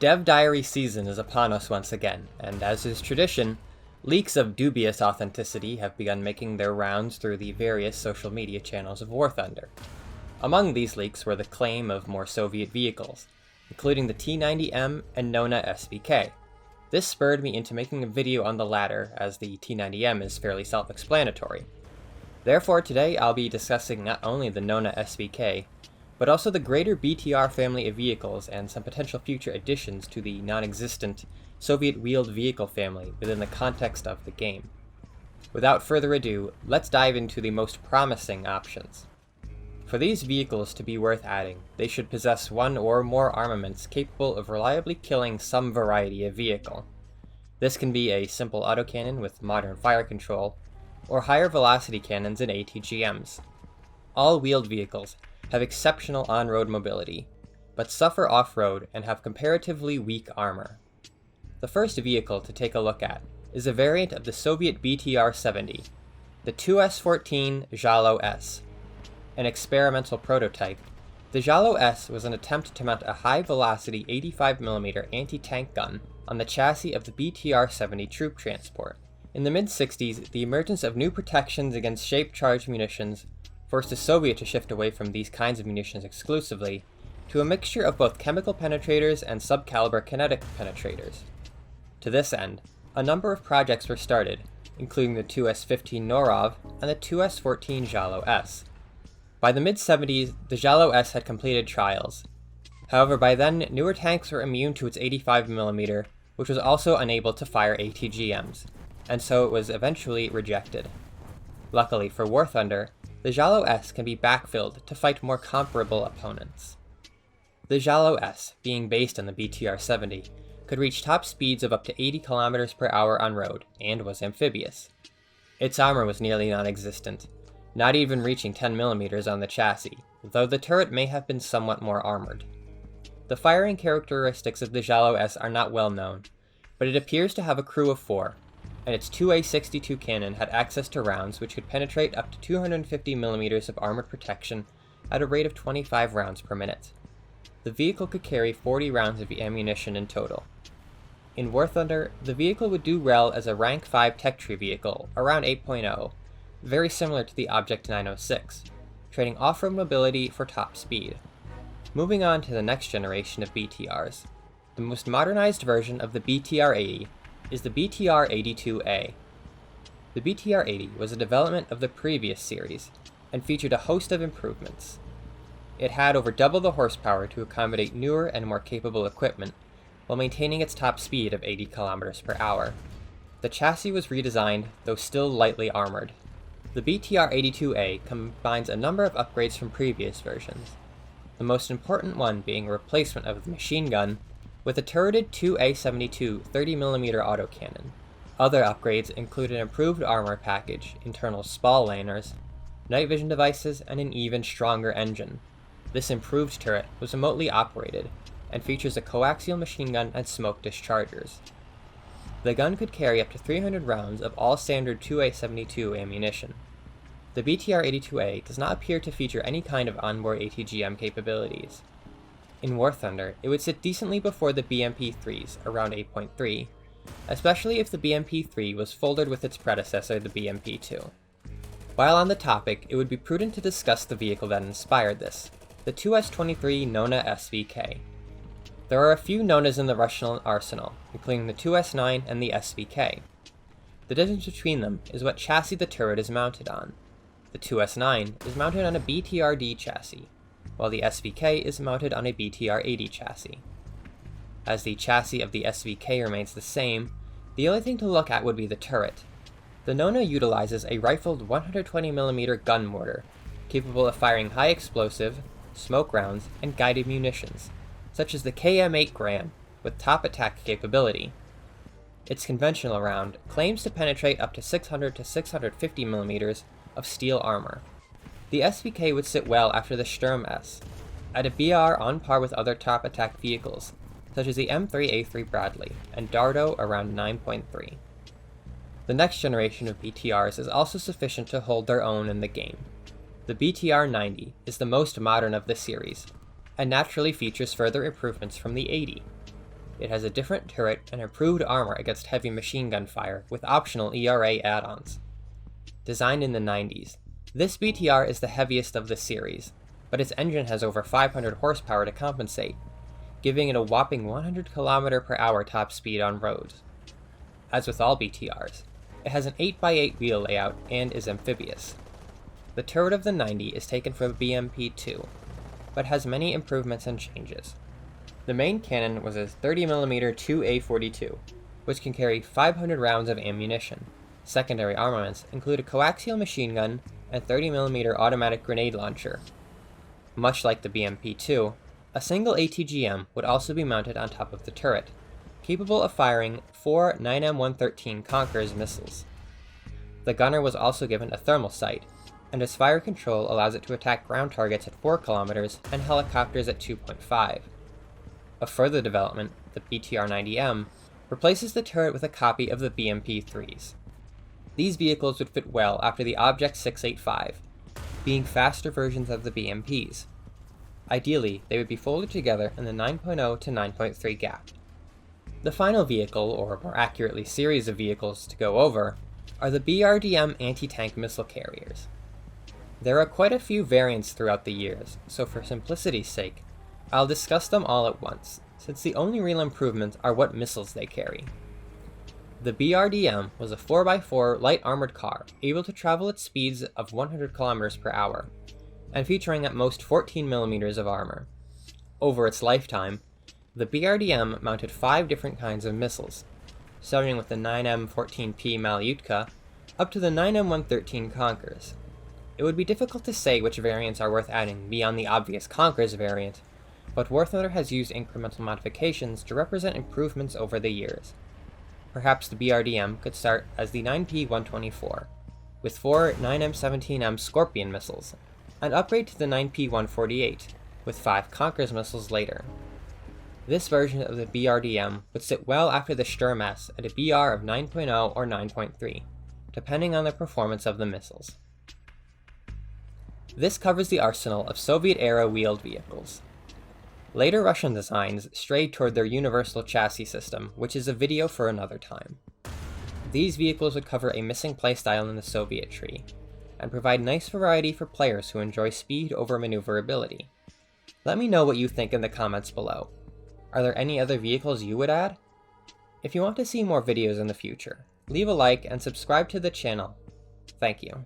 Dev Diary season is upon us once again, and as is tradition, leaks of dubious authenticity have begun making their rounds through the various social media channels of War Thunder. Among these leaks were the claim of more Soviet vehicles, including the T-90M and Nona SVK. This spurred me into making a video on the latter, as the T-90M is fairly self-explanatory. Therefore, today I'll be discussing not only the Nona SVK, but also the greater BTR family of vehicles and some potential future additions to the non-existent Soviet wheeled vehicle family within the context of the game. Without further ado, let's dive into the most promising options. For these vehicles to be worth adding, they should possess one or more armaments capable of reliably killing some variety of vehicle. This can be a simple autocannon with modern fire control, or higher velocity cannons and ATGMs. All wheeled vehicles have exceptional on-road mobility, but suffer off-road and have comparatively weak armor. The first vehicle to take a look at is a variant of the Soviet BTR-70, the 2S14 Zhalo S. An experimental prototype, the Zhalo S was an attempt to mount a high-velocity 85mm anti-tank gun on the chassis of the BTR-70 troop transport. In the mid-60s, the emergence of new protections against shape-charged munitions forced the Soviet to shift away from these kinds of munitions exclusively to a mixture of both chemical penetrators and subcaliber kinetic penetrators. To this end, a number of projects were started, including the 2S15 Norov and the 2S14 Zhalo S. By the mid-70s, the Zhalo S had completed trials. However, by then, newer tanks were immune to its 85mm, which was also unable to fire ATGMs, and so it was eventually rejected. Luckily for War Thunder, the Zhalo S can be backfilled to fight more comparable opponents. The Zhalo S, being based on the BTR-70, could reach top speeds of up to 80 km per hour on road, and was amphibious. Its armor was nearly non-existent, not even reaching 10mm on the chassis, though the turret may have been somewhat more armored. The firing characteristics of the Zhalo S are not well known, but it appears to have a crew of 4, and its 2A62 cannon had access to rounds which could penetrate up to 250mm of armored protection at a rate of 25 rounds per minute. The vehicle could carry 40 rounds of ammunition in total. In War Thunder, the vehicle would do well as a Rank 5 tech tree vehicle, around 8.0, very similar to the Object 906, trading off-road mobility for top speed. Moving on to the next generation of BTRs, the most modernized version of the BTR-80 is the BTR-82A. The BTR-80 was a development of the previous series, and featured a host of improvements. It had over double the horsepower to accommodate newer and more capable equipment, while maintaining its top speed of 80 km per hour. The chassis was redesigned, though still lightly armored. The BTR-82A combines a number of upgrades from previous versions, the most important one being a replacement of the machine gun with a turreted 2A72 30mm autocannon. Other upgrades include an improved armor package, internal SPAL laners, night vision devices, and an even stronger engine. This improved turret was remotely operated, and features a coaxial machine gun and smoke dischargers. The gun could carry up to 300 rounds of all standard 2A72 ammunition. The BTR-82A does not appear to feature any kind of onboard ATGM capabilities. In War Thunder, it would sit decently before the BMP-3s, around 8.3, especially if the BMP-3 was folded with its predecessor, the BMP-2. While on the topic, it would be prudent to discuss the vehicle that inspired this, the 2S23 Nona SVK. There are a few Nonas in the Russian arsenal, including the 2S9 and the SVK. The difference between them is what chassis the turret is mounted on. The 2S9 is mounted on a BTR-D chassis, while the SVK is mounted on a BTR-80 chassis. As the chassis of the SVK remains the same, the only thing to look at would be the turret. The Nona utilizes a rifled 120mm gun mortar, capable of firing high explosive, smoke rounds, and guided munitions, such as the KM8 Gram, with top attack capability. Its conventional round claims to penetrate up to 600 to 650mm of steel armor. The SVK would sit well after the Sturm S, at a BR on par with other top attack vehicles, such as the M3A3 Bradley, and Dardo around 9.3. The next generation of BTRs is also sufficient to hold their own in the game. The BTR-90 is the most modern of the series, and naturally features further improvements from the 80. it has a different turret and improved armor against heavy machine gun fire with optional ERA add-ons. Designed in the 90s, this BTR is the heaviest of the series, but its engine has over 500 horsepower to compensate, giving it a whopping 100 km/h top speed on roads. As with all BTRs, it has an 8x8 wheel layout and is amphibious. The turret of the 90 is taken from BMP-2, but has many improvements and changes. The main cannon was a 30mm 2A42, which can carry 500 rounds of ammunition. Secondary armaments include a coaxial machine gun and 30mm automatic grenade launcher. Much like the BMP-2, a single ATGM would also be mounted on top of the turret, capable of firing 4 9M113 Conquerors missiles. The gunner was also given a thermal sight, and its fire control allows it to attack ground targets at 4 km and helicopters at 2.5. A further development, the BTR-90M, replaces the turret with a copy of the BMP-3s. These vehicles would fit well after the Object 685, being faster versions of the BMPs. Ideally, they would be folded together in the 9.0 to 9.3 gap. The final vehicle, or more accurately series of vehicles to go over, are the BRDM anti-tank missile carriers. There are quite a few variants throughout the years, so for simplicity's sake, I'll discuss them all at once, since the only real improvements are what missiles they carry. The BRDM was a 4x4 light armored car able to travel at speeds of 100 km/h, and featuring at most 14mm of armor. Over its lifetime, the BRDM mounted 5 different kinds of missiles, starting with the 9M14P Malyutka up to the 9M113 Conquerors. It would be difficult to say which variants are worth adding beyond the obvious Conquerors variant, but War Thunder has used incremental modifications to represent improvements over the years. Perhaps the BRDM could start as the 9P124, with 4 9M17M Scorpion missiles, and upgrade to the 9P148, with 5 Conquerors missiles later. This version of the BRDM would sit well after the Sturm S at a BR of 9.0 or 9.3, depending on the performance of the missiles. This covers the arsenal of Soviet-era wheeled vehicles. Later Russian designs strayed toward their universal chassis system, which is a video for another time. These vehicles would cover a missing playstyle in the Soviet tree, and provide nice variety for players who enjoy speed over maneuverability. Let me know what you think in the comments below. Are there any other vehicles you would add? If you want to see more videos in the future, leave a like and subscribe to the channel. Thank you.